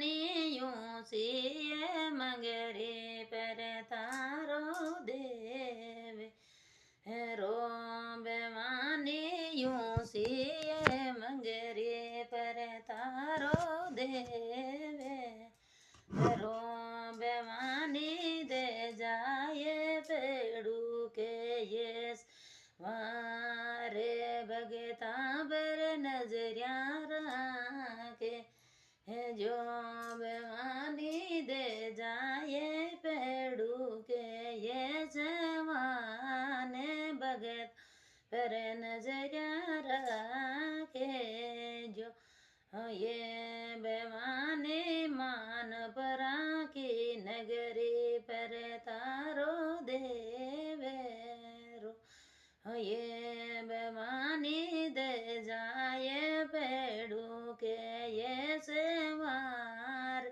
यूं सिए मगरे पर तारो देव रो बेवानी यूं सिए मगरे पर तारो देवे रो बेवानी दे जाए पेड़ू के ये वारे भगता बर नजरिया राखे जो बेवानी दे जाए पेड़ू के ये जवाने भगत पर नजरिया राखे जो ये बेवानी मान परा की नगरी पर तारो देवेरो ये बेवानी दे जाए पेड़ू के ये सेवार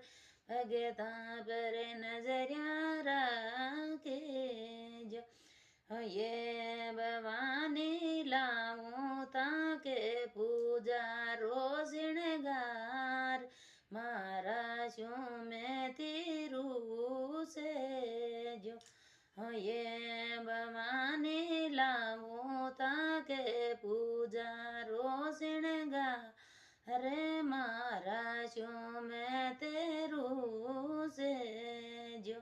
भगता पर नजरिया राखे जो ये भवानी लाऊं ताके पूजा रोजिणगार मारा शू में तीरू से जो ये भवानी लाऊं ताके पूजा रोजिणगार अरे मारा शू में तेरू से जो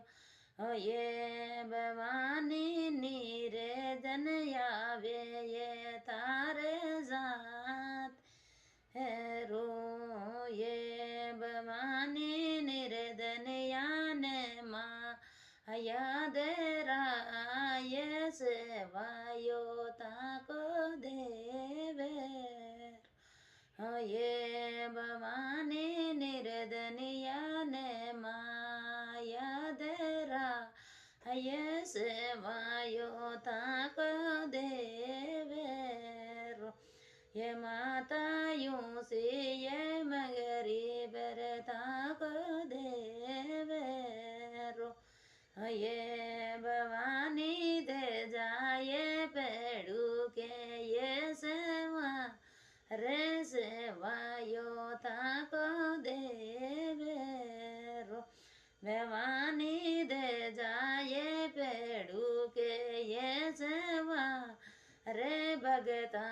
ये भवानी नीरे जन आवे ये तारे जात है रो ये भवानी निर्धन याने माँ याद राय सेवायो ताको देवे ये भवानी निर्धनिया ने माया देरा ये सेवायो ताक देवेरो ये माता यूं से ये मगरी बर ताक देवेरो ये भवानी दे जाए पेड़ू के ये सेवा रे सेवायो ताको देवेरो भवानी दे जाए पेड़ू के ये सेवा रे भगता